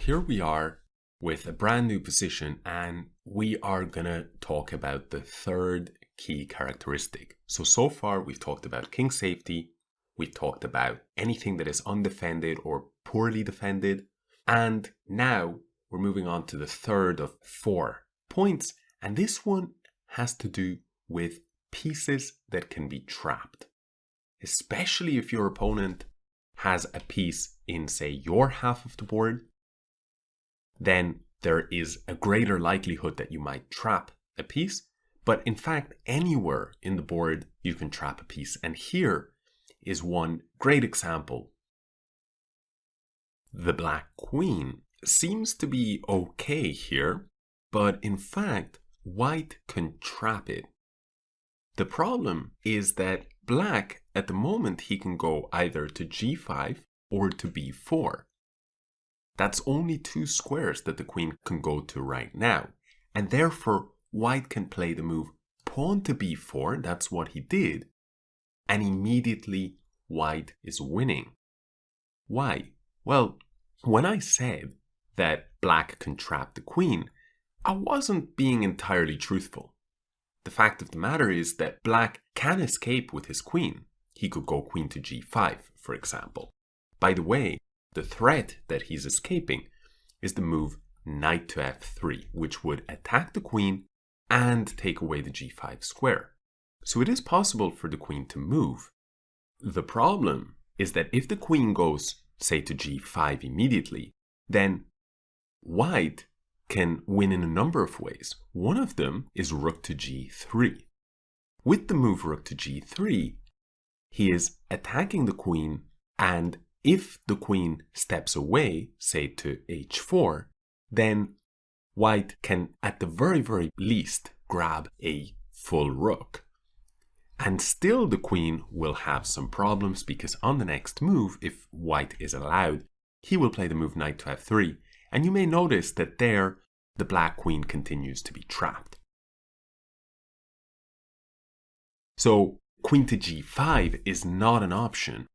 here we are with a brand new position, and we are gonna talk about the third key characteristic. So far we've talked about king safety, we've talked about anything that is undefended or poorly defended, and now we're moving on to the third of 4 points, and this one has to do with pieces that can be trapped. Especially if your opponent has a piece in, say, your half of the board, then there is a greater likelihood that you might trap a piece. But in fact, anywhere in the board, you can trap a piece. And here is one great example. The black queen seems to be okay here, but in fact, white can trap it. The problem is that black, at the moment, he can go either to g5 or to b4. That's only 2 squares that the queen can go to right now. And therefore, white can play the move pawn to b4, that's what he did, and immediately white is winning. Why? Well, when I said that black can trap the queen, I wasn't being entirely truthful. The fact of the matter is that black can escape with his queen. He could go queen to g5, for example. By the way, the threat that he's escaping is the move knight to f3, which would attack the queen and take away the g5 square. So it is possible for the queen to move. The problem is that if the queen goes, say, to g5 immediately, then white can win in a number of ways. One of them is rook to g3. With the move rook to g3, he is attacking the queen, and if the queen steps away, say to h4, then white can at the very least grab a full rook. And still the queen will have some problems, because on the next move, if white is allowed, he will play the move knight to f3. And you may notice that there, the black queen continues to be trapped. So queen to g5 is not an option.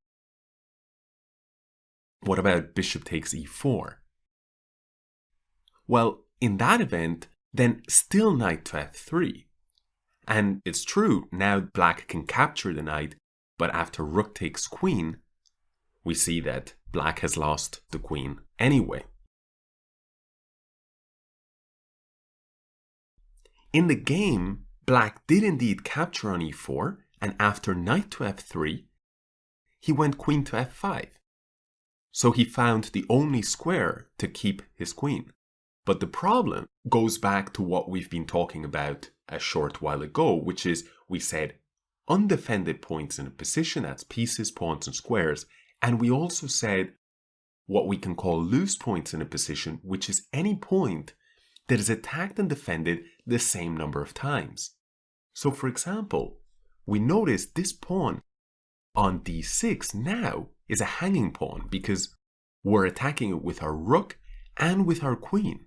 What about bishop takes e4? Well, in that event, then still knight to f3. And it's true, now black can capture the knight, but after rook takes queen, we see that black has lost the queen anyway. In the game, black did indeed capture on e4, and after knight to f3, he went queen to f5. So he found the only square to keep his queen. But the problem goes back to what we've been talking about a short while ago, which is, we said, undefended points in a position, that's pieces, pawns, and squares, and we also said what we can call loose points in a position, which is any point that is attacked and defended the same number of times. So for example, we notice this pawn on d6 now is a hanging pawn because we're attacking it with our rook and with our queen.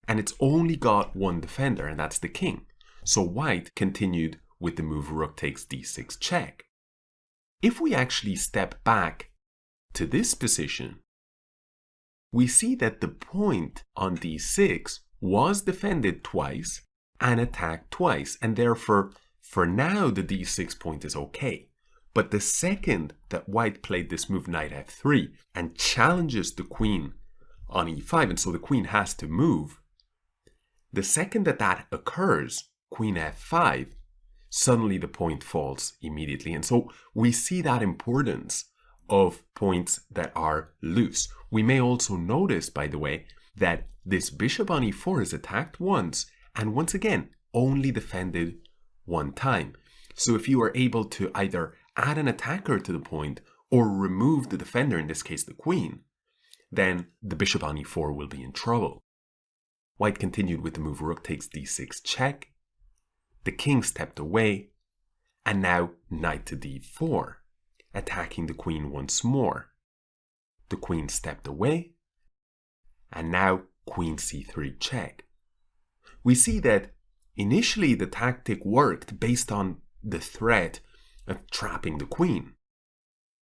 And it's only got one defender, and that's the king. So white continued with the move rook takes d6 check. If we actually step back to this position, we see that the point on d6 was defended twice and attacked twice, and therefore, for now, the d6 point is okay. But the second that white played this move knight f3 and challenges the queen on e5, and so the queen has to move, the second that that occurs, queen f5, suddenly the point falls immediately. And so we see that importance of points that are loose. We may also notice, by the way, that this bishop on e4 is attacked once, and once again, only defended one time. So if you are able to either add an attacker to the point or remove the defender, in this case the queen, then the bishop on e4 will be in trouble. White continued with the move rook takes d6 check. The king stepped away, and now knight to d4, attacking the queen once more. The queen stepped away, and now queen c3 check. We see that initially the tactic worked based on the threat of trapping the queen.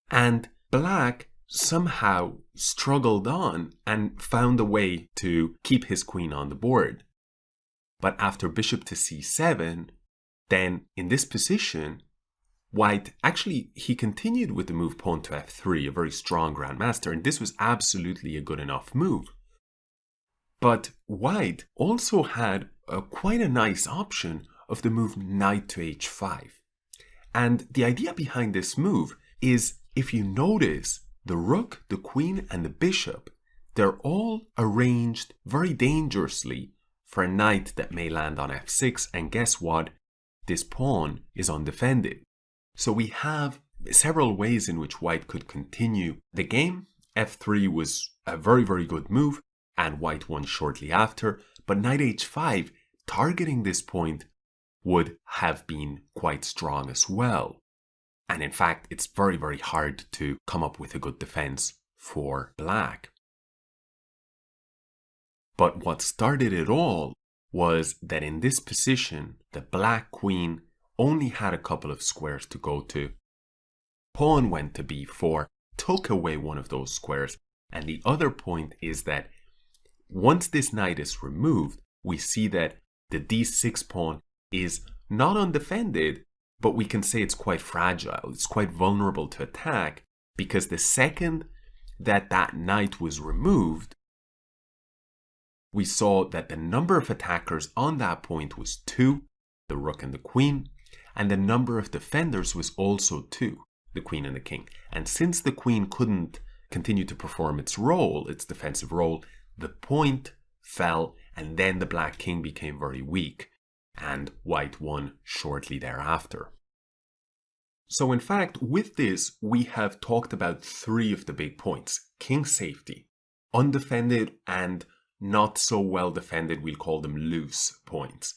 And black somehow struggled on and found a way to keep his queen on the board. But after bishop to c7, then in this position, White, actually, he continued with the move pawn to f3, a very strong grandmaster, and this was absolutely a good enough move. But White also had quite a nice option of the move knight to h5. And the idea behind this move is, if you notice, the rook, the queen, and the bishop, they're all arranged very dangerously for a knight that may land on f6, and guess what? This pawn is undefended. So we have several ways in which White could continue the game. f3 was a very, very good move, and White won shortly after, but knight h5, targeting this point, would have been quite strong as well. And in fact, it's very, very hard to come up with a good defense for Black. But what started it all was that in this position, the Black queen only had a couple of squares to go to. Pawn went to b4, took away one of those squares, and the other point is that once this knight is removed, we see that the d6 pawn is not undefended, but we can say it's quite fragile. It's quite vulnerable to attack, because the second that that knight was removed, we saw that the number of attackers on that point was 2, the rook and the queen, and the number of defenders was also 2, the queen and the king. And since the queen couldn't continue to perform its role, its defensive role, the point fell, and then the Black king became very weak, and White won shortly thereafter. So in fact, with this, we have talked about 3 of the big points: king safety, undefended, and not so well defended, we'll call them loose points.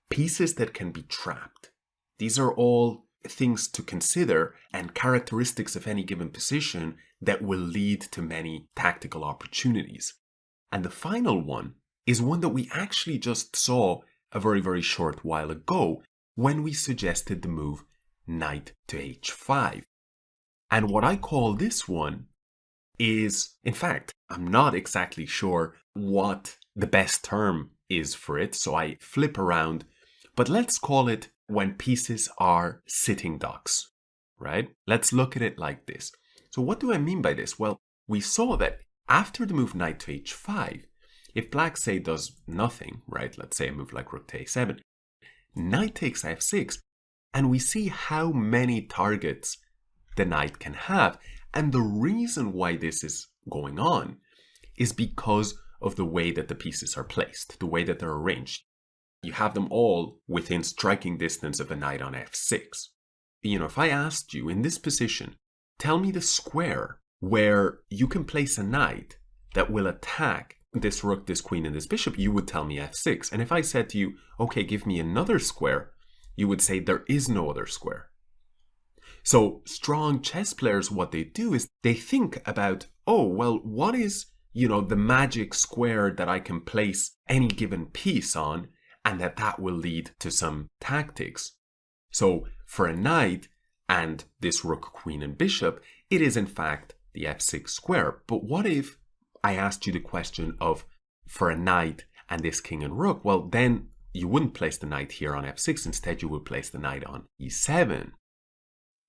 Pieces that can be trapped. These are all things to consider and characteristics of any given position that will lead to many tactical opportunities. And the final one is one that we actually just saw a very, very short while ago when we suggested the move knight to h5. And what I call this one is, in fact, I'm not exactly sure what the best term is for it, so I flip around, but let's call it when pieces are sitting ducks, right? Let's look at it like this. So what do I mean by this? Well, we saw that after the move knight to h5, if Black, say, does nothing, right? Let's say a move like rook to a7, knight takes f6, and we see how many targets the knight can have. And the reason why this is going on is because of the way that the pieces are placed, the way that they're arranged. You have them all within striking distance of a knight on f6. You know, if I asked you in this position, tell me the square where you can place a knight that will attack this rook, this queen, and this bishop, you would tell me f6. And if I said to you, okay, give me another square, you would say there is no other square. So strong chess players, what they do is they think about, oh, well, what is, the magic square that I can place any given piece on, and that will lead to some tactics. So for a knight and this rook, queen, and bishop, it is in fact the f6 square. But what if I asked you the question of, for a knight and this king and rook? Well, then you wouldn't place the knight here on f6. Instead, you would place the knight on e7.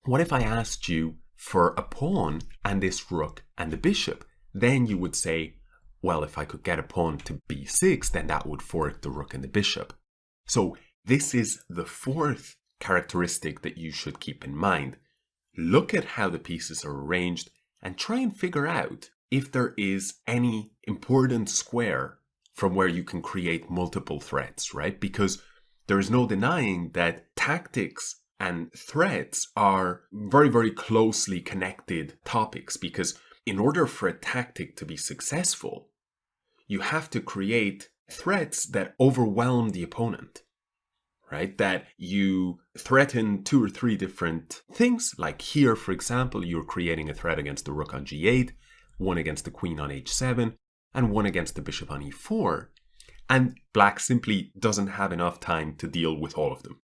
What if I asked you for a pawn and this rook and the bishop? Then you would say, well, if I could get a pawn to b6, then that would fork the rook and the bishop. So this is the 4th characteristic that you should keep in mind. Look at how the pieces are arranged and try and figure out if there is any important square from where you can create multiple threats, right? Because there is no denying that tactics and threats are very, very closely connected topics, because in order for a tactic to be successful, you have to create threats that overwhelm the opponent, right? That you threaten 2 or 3 different things. Like here, for example, you're creating a threat against the rook on g8, one against the queen on h7, and one against the bishop on e4. And Black simply doesn't have enough time to deal with all of them.